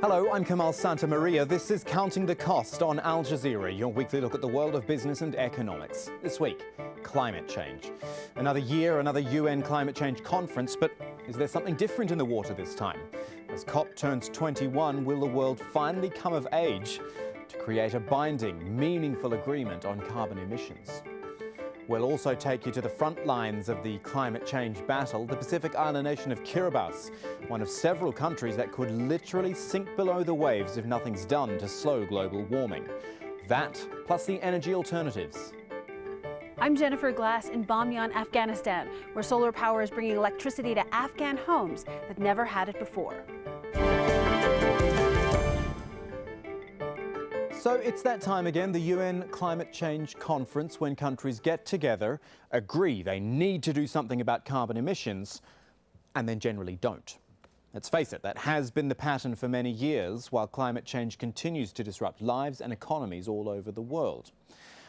Hello, I'm Kamal Santamaria. This is Counting the Cost on Al Jazeera, your weekly look at the world of business and economics. This week, climate change. Another year, another UN climate change conference, but is there something different in the water this time? As COP turns 21, will the world finally come of age to create a binding, meaningful agreement on carbon emissions? We'll also take you to the front lines of the climate change battle, the Pacific island nation of Kiribati, one of several countries that could literally sink below the waves if nothing's done to slow global warming. That, plus the energy alternatives. I'm Jennifer Glass in Bamyan, Afghanistan, where solar power is bringing electricity to Afghan homes that never had it before. So it's that time again, the UN Climate Change Conference, when countries get together, agree they need to do something about carbon emissions, and then generally don't. Let's face it, that has been the pattern for many years, while climate change continues to disrupt lives and economies all over the world.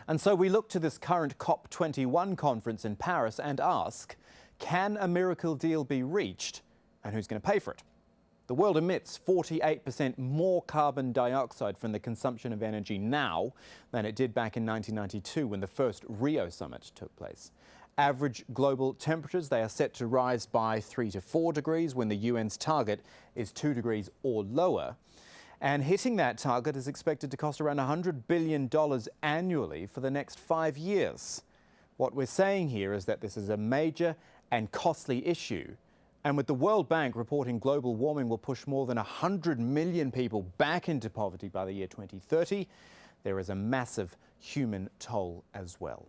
And so we look to this current COP21 conference in Paris and ask, can a miracle deal be reached, and who's going to pay for it? The world emits 48% more carbon dioxide from the consumption of energy now than it did back in 1992 when the first Rio summit took place. Average global temperatures, they are set to rise by 3 to 4 degrees when the UN's target is 2 degrees or lower. And hitting that target is expected to cost around $100 billion annually for the next 5 years. What we're saying here is that this is a major and costly issue. And with the World Bank reporting global warming will push more than 100 million people back into poverty by the year 2030, there is a massive human toll as well.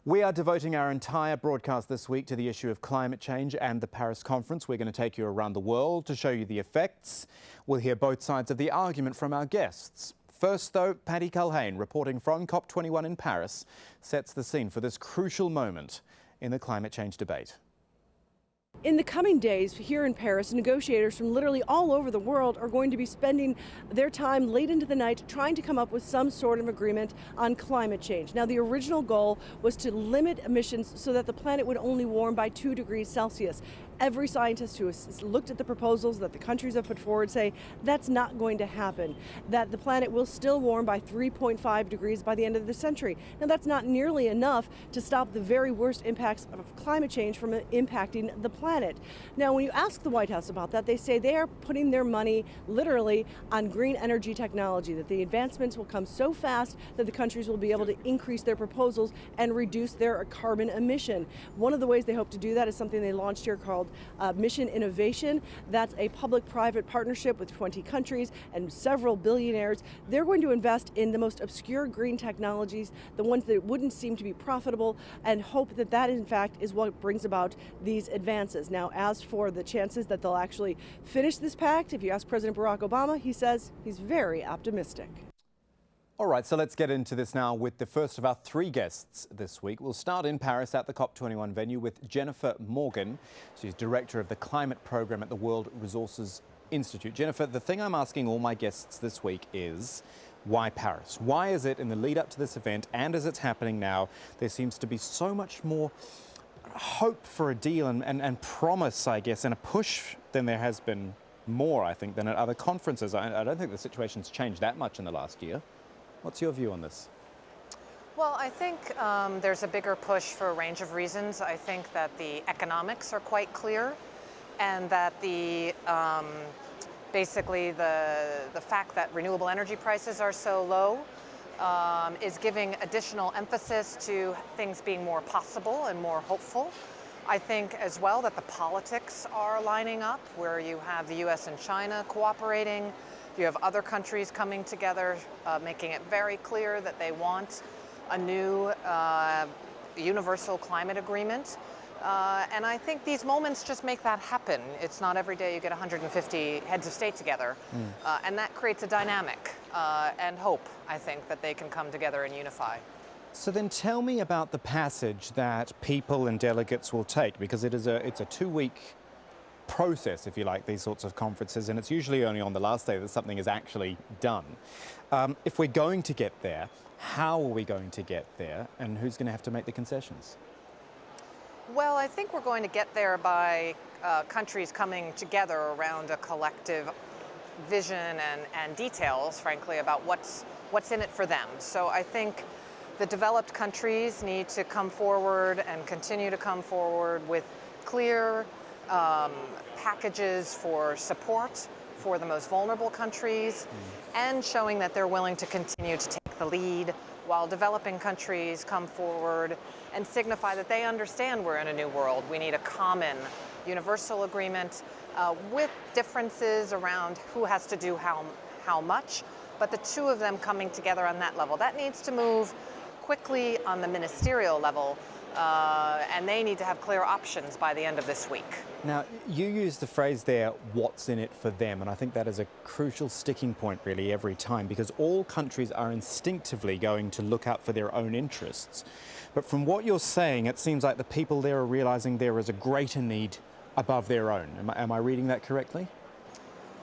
We are devoting our entire broadcast this week to the issue of climate change and the Paris conference. We're going to take you around the world to show you the effects. We'll hear both sides of the argument from our guests. First, though, Paddy Culhane, reporting from COP21 in Paris, sets the scene for this crucial moment in the climate change debate. In the coming days here in Paris, negotiators from literally all over the world are going to be spending their time late into the night trying to come up with some sort of agreement on climate change. Now, the original goal was to limit emissions so that the planet would only warm by 2 degrees Celsius. Every scientist who has looked at the proposals that the countries have put forward say that's not going to happen, that the planet will still warm by 3.5 degrees by the end of the century. Now, that's not nearly enough to stop the very worst impacts of climate change from impacting the planet. Now, when you ask the White House about that, they say they are putting their money literally on green energy technology, that the advancements will come so fast that the countries will be able to increase their proposals and reduce their carbon emission. One of the ways they hope to do that is something they launched here called Mission Innovation. That's a public-private partnership with 20 countries and several billionaires. They're going to invest in the most obscure green technologies, the ones that wouldn't seem to be profitable, and hope that that in fact is what brings about these advances. Now, as for the chances that they'll actually finish this pact, if you ask President Barack Obama, he says he's very optimistic. All right, so let's get into this now with the first of our 3 guests this week. We'll start in Paris at the COP21 venue with Jennifer Morgan. She's director of the climate program at the World Resources Institute. Jennifer, the thing I'm asking all my guests this week is, why Paris? Why is it in the lead up to this event and as it's happening now, there seems to be so much more hope for a deal and promise, I guess, and a push than there has been more, I think, than at other conferences. I don't think the situation's changed that much in the last year. What's your view on this? Well, I think there's a bigger push for a range of reasons. I think that the economics are quite clear, and that basically the fact that renewable energy prices are so low is giving additional emphasis to things being more possible and more hopeful. I think as well that the politics are lining up, where you have the US and China cooperating. You have other countries coming together, making it very clear that they want a new universal climate agreement. And I think these moments just make that happen. It's not every day you get 150 heads of state together. And that creates a dynamic and hope, I think, that they can come together and unify. So then tell me about the passage that people and delegates will take, because it's a 2-week process, if you like, these sorts of conferences, and it's usually only on the last day that something is actually done. If we're going to get there, how are we going to get there, and who's going to have to make the concessions? Well, I think we're going to get there by countries coming together around a collective vision and details, frankly, about what's in it for them. So I think the developed countries need to come forward and continue to come forward with clear packages for support for the most vulnerable countries and showing that they're willing to continue to take the lead while developing countries come forward and signify that they understand we're in a new world. We need a common universal agreement with differences around who has to do how much, but the two of them coming together on that level. That needs to move quickly on the ministerial level, and they need to have clear options by the end of this week. Now, you use the phrase there, what's in it for them, and I think that is a crucial sticking point really every time, because all countries are instinctively going to look out for their own interests. But from what you're saying, it seems like the people there are realizing there is a greater need above their own. Am I reading that correctly?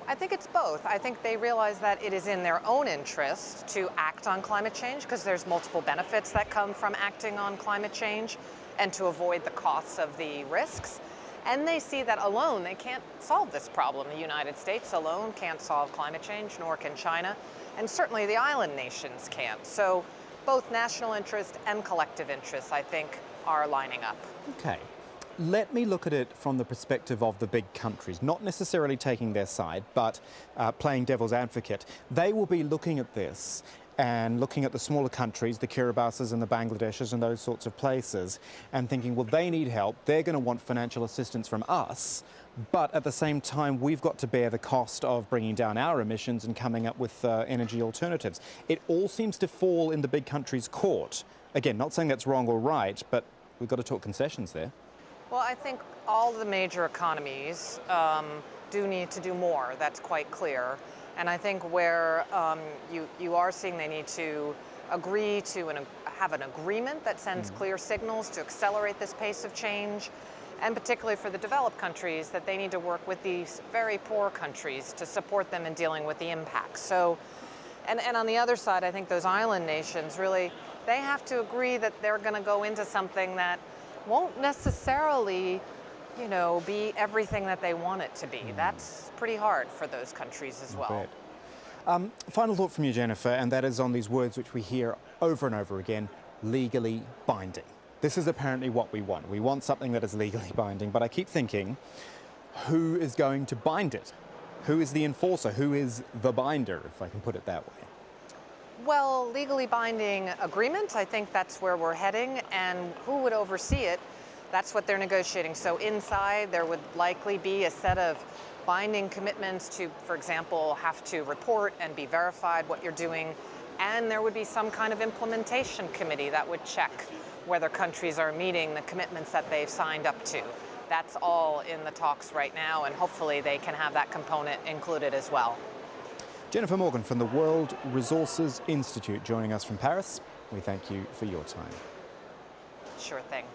I think it's both. I think they realize that it is in their own interest to act on climate change because there's multiple benefits that come from acting on climate change and to avoid the costs of the risks. And they see that alone they can't solve this problem. The United States alone can't solve climate change, nor can China, and certainly the island nations can't. So both national interest and collective interest, I think, are lining up. Okay. Let me look at it from the perspective of the big countries, not necessarily taking their side, but playing devil's advocate. They will be looking at this and looking at the smaller countries, the Kiribatis and the Bangladeshis and those sorts of places, and thinking, well, they need help. They're going to want financial assistance from us. But at the same time, we've got to bear the cost of bringing down our emissions and coming up with energy alternatives. It all seems to fall in the big countries' court. Again, not saying that's wrong or right, but we've got to talk concessions there. Well, I think all the major economies do need to do more. That's quite clear. And I think where you are seeing they need to agree to have an agreement that sends clear signals to accelerate this pace of change, and particularly for the developed countries, that they need to work with these very poor countries to support them in dealing with the impacts. So, and on the other side, I think those island nations really, they have to agree that they're going to go into something that won't necessarily, be everything that they want it to be. That's pretty hard for those countries as well. Final thought from you, Jennifer, and that is on these words which we hear over and over again, legally binding. This is apparently what we want. We want something that is legally binding, but I keep thinking, who is going to bind it? Who is the enforcer? Who is the binder, if I can put it that way? Well, legally binding agreement, I think that's where we're heading, and who would oversee it? That's what they're negotiating. So inside, there would likely be a set of binding commitments to, for example, have to report and be verified what you're doing, and there would be some kind of implementation committee that would check whether countries are meeting the commitments that they've signed up to. That's all in the talks right now, and hopefully they can have that component included as well. Jennifer Morgan from the World Resources Institute joining us from Paris. We thank you for your time. Sure thing.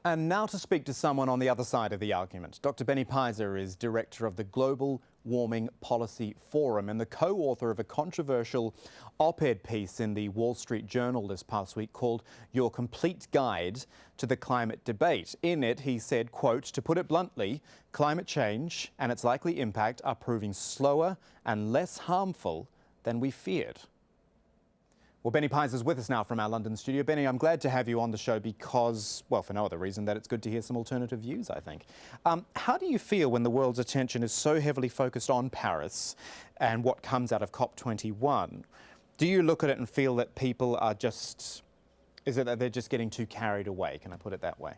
And now to speak to someone on the other side of the argument. Dr. Benny PEISER is director of the Global Warming Policy Forum and the co-author of a controversial op-ed piece in the Wall Street Journal this past week called Your Complete Guide to the Climate Debate. In it, he said, quote, to put it bluntly, climate change and its likely impact are proving slower and less harmful than we feared. Well, Benny PEISER is with us now from our London studio. Benny, I'm glad to have you on the show because, well, for no other reason that it's good to hear some alternative views, I think. How do you feel when the world's attention is so heavily focused on Paris and what comes out of COP21? Do you look at it and feel that people are just, is it that they're just getting too carried away? Can I put it that way?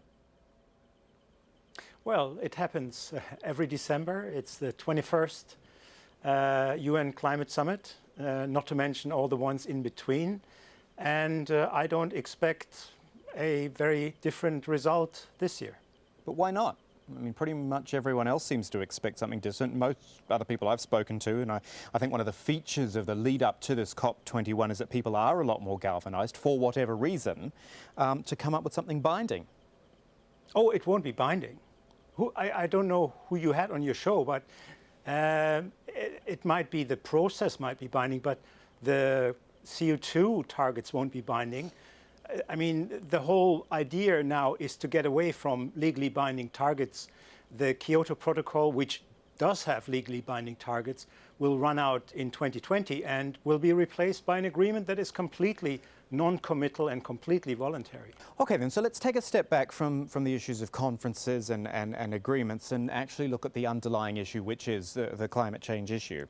Well, it happens every December. It's the 21st UN Climate Summit. Not to mention all the ones in between. And I don't expect a very different result this year. But why not? I mean, pretty much everyone else seems to expect something different. Most other people I've spoken to, and I think one of the features of the lead up to this COP21 is that people are a lot more galvanized, for whatever reason, to come up with something binding. Oh, it won't be binding. I don't know who you had on your show, but it might be, the process might be binding, but the CO2 targets won't be binding. I mean, the whole idea now is to get away from legally binding targets. The Kyoto Protocol, which does have legally binding targets will run out in 2020 and will be replaced by an agreement that is completely non-committal and completely voluntary. Okay then, so let's take a step back from the issues of conferences and agreements and actually look at the underlying issue, which is the climate change issue.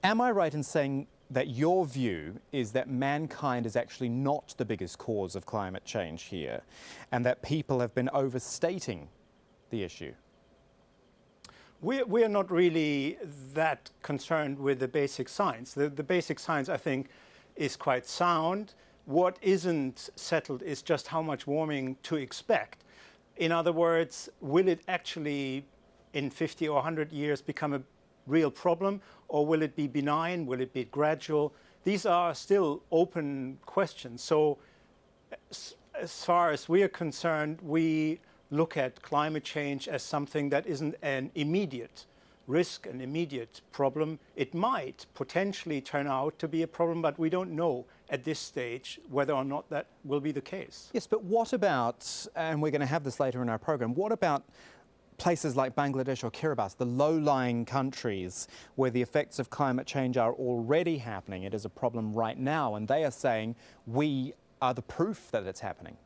Am I right in saying that your view is that mankind is actually not the biggest cause of climate change here, and that people have been overstating the issue? We are not really that concerned with the basic science. The basic science, I think, is quite sound. What isn't settled is just how much warming to expect. In other words, will it actually, in 50 or 100 years, become a real problem, or will it be benign? Will it be gradual? These are still open questions. So as far as we are concerned, we look at climate change as something that isn't an immediate risk, an immediate problem. It might potentially turn out to be a problem, but we don't know at this stage whether or not that will be the case. Yes, but what about, and we're going to have this later in our program, what about places like Bangladesh or Kiribati, the low-lying countries where the effects of climate change are already happening? It is a problem right now, and they are saying we are the proof that it's happening.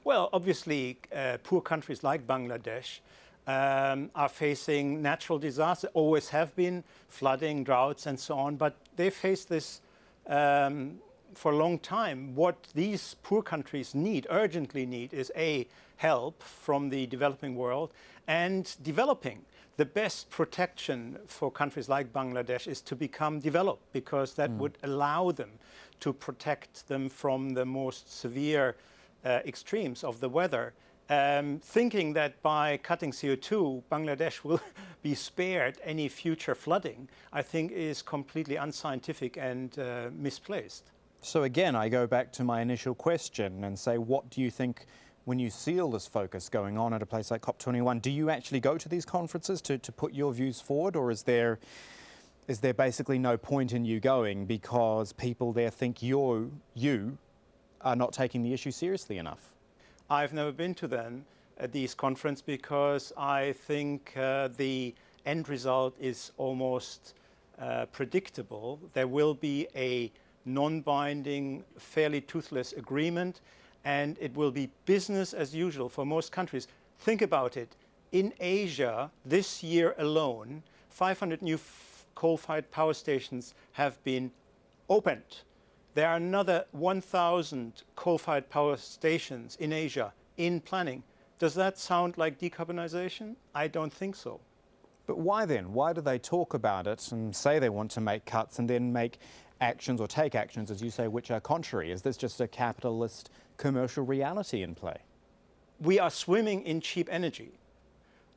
Well, obviously, poor countries like Bangladesh are facing natural disasters, always have been, flooding, droughts, and so on, but they face this for a long time. What these poor countries need, urgently need, is help from the developing world, and developing. The best protection for countries like Bangladesh is to become developed, because that would allow them to protect them from the most severe extremes of the weather. Thinking that by cutting CO2, Bangladesh will be spared any future flooding, I think is completely unscientific and misplaced. So again, I go back to my initial question and say, what do you think when you see all this focus going on at a place like COP21? Do you actually go to these conferences to put your views forward, or is there basically no point in you going because people there think you are not taking the issue seriously enough? I've never been to these conferences because I think the end result is almost predictable. There will be a non-binding, fairly toothless agreement, and it will be business as usual for most countries. Think about it. In Asia, this year alone, 500 new coal-fired power stations have been opened. There are another 1,000 coal-fired power stations in Asia in planning. Does that sound like decarbonization? I don't think so. But why then? Why do they talk about it and say they want to make cuts and then make actions or take actions, as you say, which are contrary? Is this just a capitalist commercial reality in play? We are swimming in cheap energy.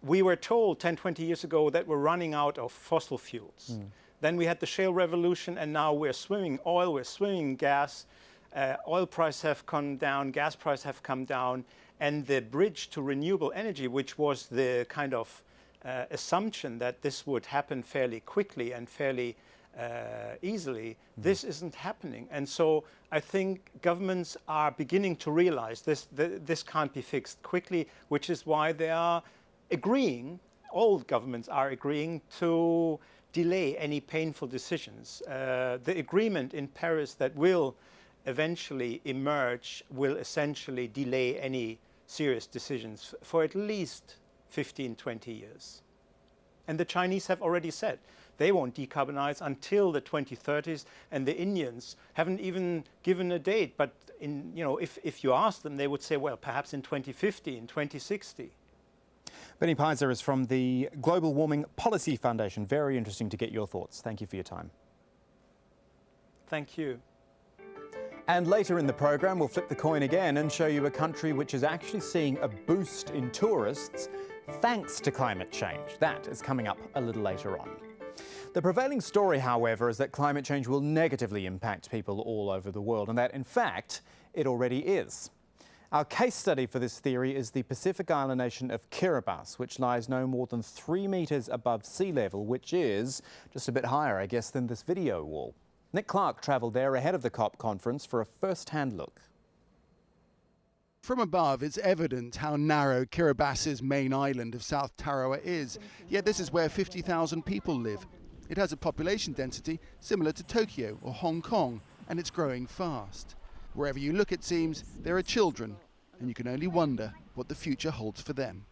We were told 10, 20 years ago that we're running out of fossil fuels. Then we had the shale revolution, and now we're swimming oil, we're swimming gas. Oil prices have come down, gas prices have come down, and the bridge to renewable energy, which was the kind of assumption that this would happen fairly quickly and fairly easily, this isn't happening. And so I think governments are beginning to realize this can't be fixed quickly, which is why they are agreeing, all governments are agreeing to delay any painful decisions. The agreement in Paris that will eventually emerge will essentially delay any serious decisions for at least 15, 20 years. And the Chinese have already said they won't decarbonize until the 2030s, and the Indians haven't even given a date, but if you ask them, they would say, well, perhaps in 2050, in 2060. Benny PEISER is from the Global Warming Policy Foundation. Very interesting to get your thoughts. Thank you for your time. Thank you. And later in the program, we'll flip the coin again and show you a country which is actually seeing a boost in tourists thanks to climate change. That is coming up a little later on. The prevailing story, however, is that climate change will negatively impact people all over the world, and that, in fact, it already is. Our case study for this theory is the Pacific island nation of Kiribati, which lies no more than 3 meters above sea level, which is just a bit higher, I guess, than this video wall. Nick Clark travelled there ahead of the COP conference for a first-hand look. From above, it's evident how narrow Kiribatis's main island of South Tarawa is, yet this is where 50,000 people live. It has a population density similar to Tokyo or Hong Kong, and it's growing fast. Wherever you look, it seems, there are children, and you can only wonder what the future holds for them.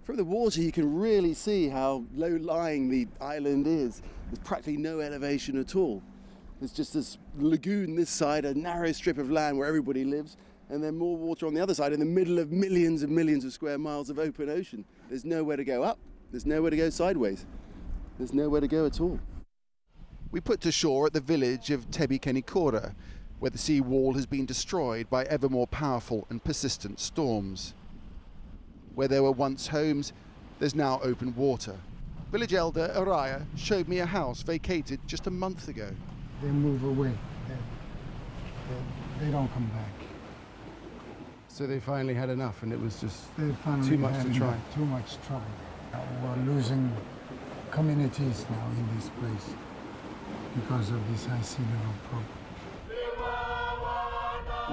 From the water, you can really see how low-lying the island is. There's practically no elevation at all. There's just this lagoon this side, a narrow strip of land where everybody lives, and then more water on the other side in the middle of millions and millions of square miles of open ocean. There's nowhere to go up, there's nowhere to go sideways. There's nowhere to go at all. We put to shore at the village of Tebi-Kenikora, where the sea wall has been destroyed by ever more powerful and persistent storms. Where there were once homes, there's now open water. Village elder Araya showed me a house vacated just a month ago. They move away. They don't come back. So they finally had enough, and it was just too much to try. Too much try. We're losing communities now in this place because of this high sea level problem.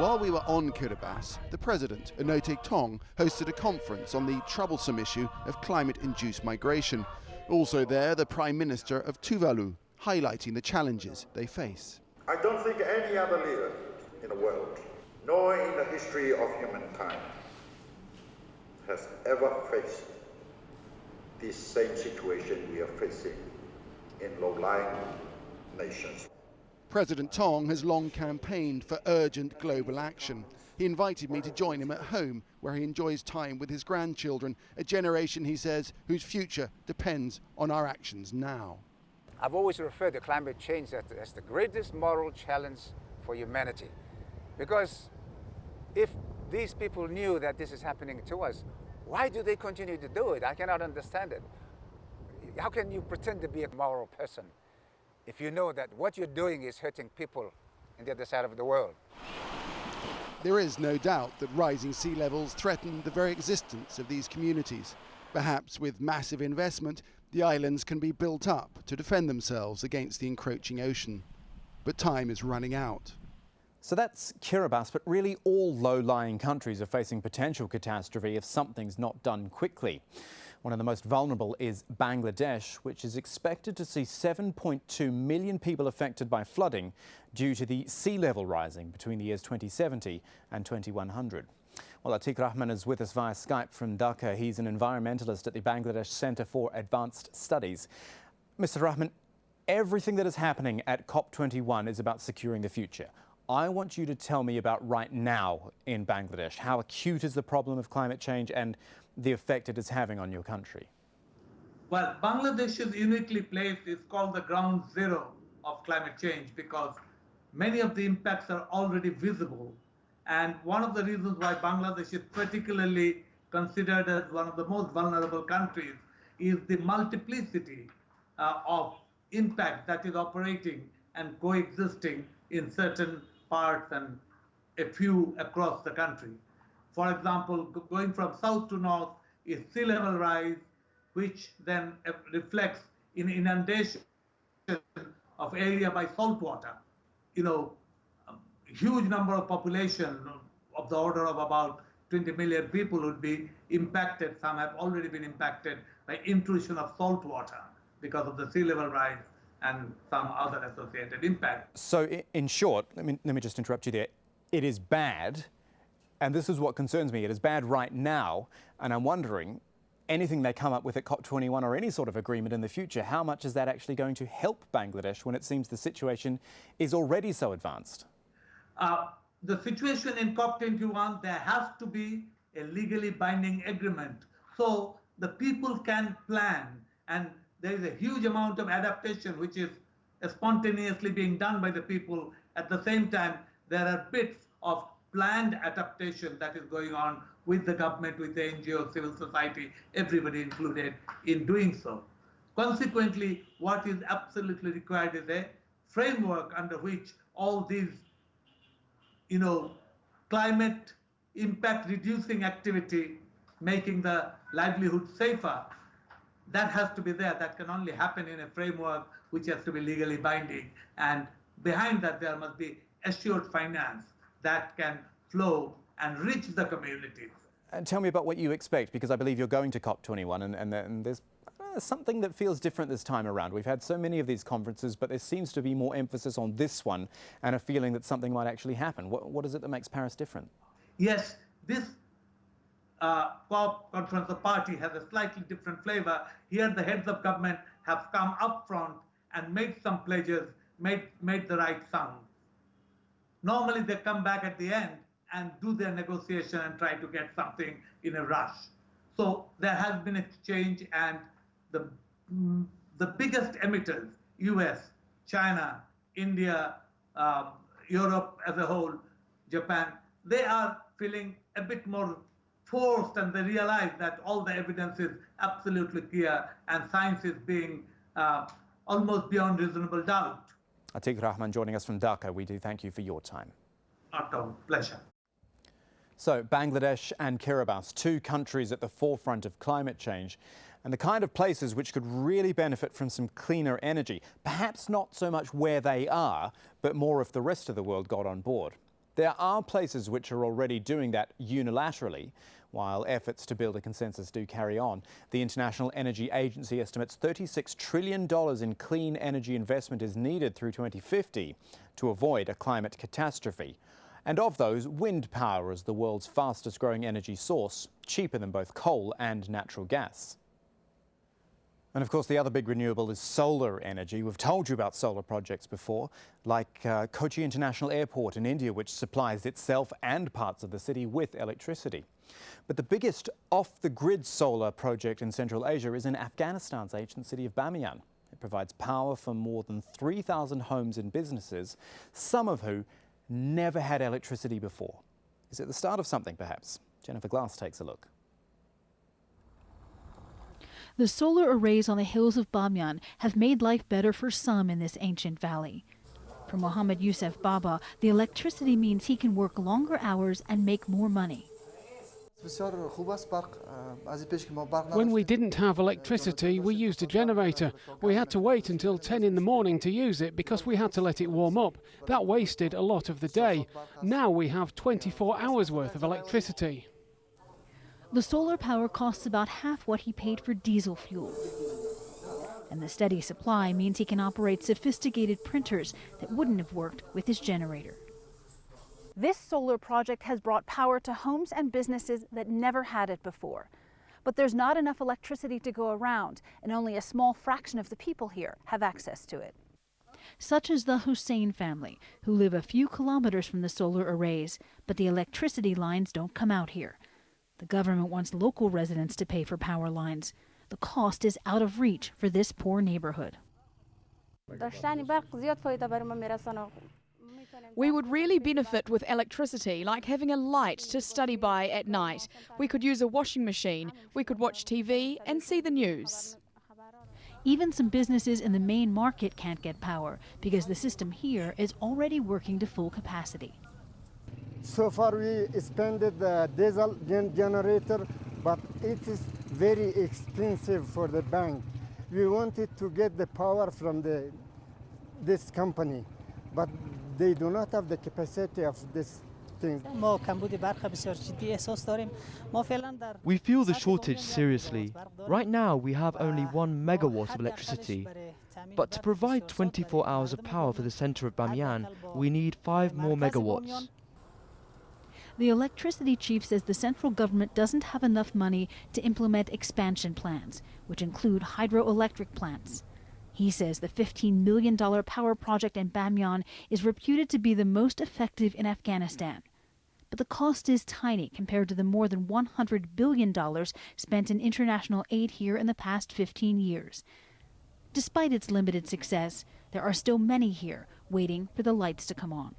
While we were on Kiribati, the president, Anote Tong, hosted a conference on the troublesome issue of climate-induced migration. Also there, the Prime Minister of Tuvalu, highlighting the challenges they face. I don't think any other leader in the world, nor in the history of humankind, has ever faced this same situation we are facing in low-lying nations. President Tong has long campaigned for urgent global action. He invited me to join him at home, where he enjoys time with his grandchildren, a generation, he says, whose future depends on our actions now. I've always referred to climate change as the greatest moral challenge for humanity. Because if these people knew that this is happening to us, why do they continue to do it? I cannot understand it. How can you pretend to be a moral person if you know that what you're doing is hurting people on the other side of the world? There is no doubt that rising sea levels threaten the very existence of these communities. Perhaps with massive investment, the islands can be built up to defend themselves against the encroaching ocean. But time is running out. So that's Kiribati, but really all low-lying countries are facing potential catastrophe if something's not done quickly. One of the most vulnerable is Bangladesh, which is expected to see 7.2 million people affected by flooding due to the sea level rising between the years 2070 and 2100. Well, Atiq Rahman is with us via Skype from Dhaka. He's an environmentalist at the Bangladesh Centre for Advanced Studies. Mr. Rahman, everything that is happening at COP21 is about securing the future. I want you to tell me about right now in Bangladesh. How acute is the problem of climate change and the effect it is having on your country? Well, Bangladesh is uniquely placed. It's called the ground zero of climate change because many of the impacts are already visible. And one of the reasons why Bangladesh is particularly considered as one of the most vulnerable countries is the multiplicity of impact that is operating and coexisting in certain parts and a few across the country. For example, going from south to north is sea level rise, which then reflects in inundation of area by salt water. Huge number of population of the order of about 20 million people would be impacted. Some have already been impacted by intrusion of salt water because of the sea level rise and some other associated impacts. So in short, let me just interrupt you there. It is bad, and this is what concerns me. It is bad right now, and I'm wondering, anything they come up with at COP21 or any sort of agreement in the future, how much is that actually going to help Bangladesh when it seems the situation is already so advanced? The situation in COP21, there has to be a legally binding agreement so the people can plan, and there is a huge amount of adaptation which is spontaneously being done by the people. At the same time, there are bits of planned adaptation that is going on with the government, with the NGO, civil society, everybody included in doing so. Consequently, what is absolutely required is a framework under which all these climate impact reducing activity, making the livelihood safer, that has to be there. That can only happen in a framework which has to be legally binding. And behind that, there must be assured finance that can flow and reach the communities. And tell me about what you expect, because I believe you're going to COP21 and there's something that feels different this time around. We've had so many of these conferences, but there seems to be more emphasis on this one and a feeling that something might actually happen. What is it that makes Paris different? Yes, this COP conference of party has a slightly different flavor. Here the heads of government have come up front and made some pledges, made the right sound. Normally they come back at the end and do their negotiation and try to get something in a rush. So there has been a change, and the biggest emitters, US, China, India, Europe as a whole, Japan, they are feeling a bit more forced, and they realize that all the evidence is absolutely clear and science is being almost beyond reasonable doubt. Atiq Rahman joining us from Dhaka. We do thank you for your time. Our pleasure. So Bangladesh and Kiribati, two countries at the forefront of climate change and the kind of places which could really benefit from some cleaner energy. Perhaps not so much where they are, but more if the rest of the world got on board. There are places which are already doing that unilaterally, while efforts to build a consensus do carry on. The International Energy Agency estimates $36 trillion in clean energy investment is needed through 2050 to avoid a climate catastrophe. And of those, wind power is the world's fastest growing energy source, cheaper than both coal and natural gas. And of course, the other big renewable is solar energy. We've told you about solar projects before, like Kochi International Airport in India, which supplies itself and parts of the city with electricity. But the biggest off-the-grid solar project in Central Asia is in Afghanistan's ancient city of Bamiyan. It provides power for more than 3,000 homes and businesses, some of who never had electricity before. Is it the start of something, perhaps? Jennifer Glass takes a look. The solar arrays on the hills of Bamiyan have made life better for some in this ancient valley. For Mohammed Youssef Baba, the electricity means he can work longer hours and make more money. When we didn't have electricity, we used a generator. We had to wait until 10 in the morning to use it because we had to let it warm up. That wasted a lot of the day. Now we have 24 hours worth of electricity. The solar power costs about half what he paid for diesel fuel. And the steady supply means he can operate sophisticated printers that wouldn't have worked with his generator. This solar project has brought power to homes and businesses that never had it before. But there's not enough electricity to go around, and only a small fraction of the people here have access to it. Such as the Hussein family, who live a few kilometers from the solar arrays, but the electricity lines don't come out here. The government wants local residents to pay for power lines. The cost is out of reach for this poor neighborhood. We would really benefit with electricity, like having a light to study by at night. We could use a washing machine, we could watch TV and see the news. Even some businesses in the main market can't get power because the system here is already working to full capacity. So far we expanded the diesel generator, but it is very expensive for the bank. We wanted to get the power from this company, but they do not have the capacity of this thing. We feel the shortage seriously. Right now we have only 1 megawatt of electricity, but to provide 24 hours of power for the centre of Bamiyan, we need 5 more megawatts. The electricity chief says the central government doesn't have enough money to implement expansion plans, which include hydroelectric plants. He says the $15 million power project in Bamiyan is reputed to be the most effective in Afghanistan. But the cost is tiny compared to the more than $100 billion spent in international aid here in the past 15 years. Despite its limited success, there are still many here waiting for the lights to come on.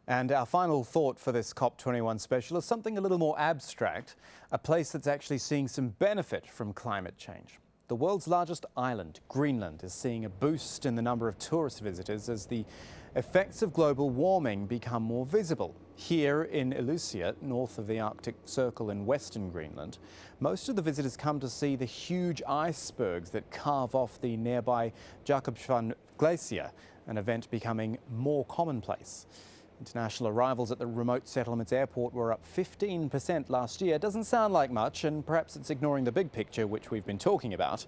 And our final thought for this COP21 special is something a little more abstract, a place that's actually seeing some benefit from climate change. The world's largest island, Greenland, is seeing a boost in the number of tourist visitors as the effects of global warming become more visible. Here in Ilusia, north of the Arctic Circle in western Greenland, most of the visitors come to see the huge icebergs that carve off the nearby Jakobshavn Glacier, an event becoming more commonplace. International arrivals at the remote settlement's airport were up 15% last year. Doesn't sound like much, and perhaps it's ignoring the big picture, which we've been talking about.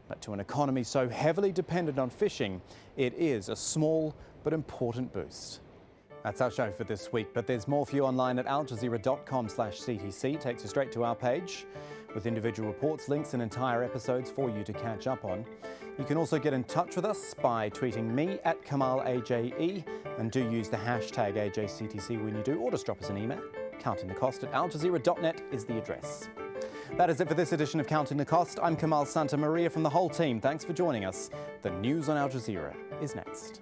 But to an economy so heavily dependent on fishing, it is a small but important boost. That's our show for this week, but there's more for you online at aljazeera.com/CTC. It takes you straight to our page with individual reports, links and entire episodes for you to catch up on. You can also get in touch with us by tweeting me at KamalAJE, and do use the hashtag AJCTC when you do, or just drop us an email. Counting the Cost at aljazeera.net is the address. That is it for this edition of Counting the Cost. I'm Kamal Santamaria from the whole team. Thanks for joining us. The news on Al Jazeera is next.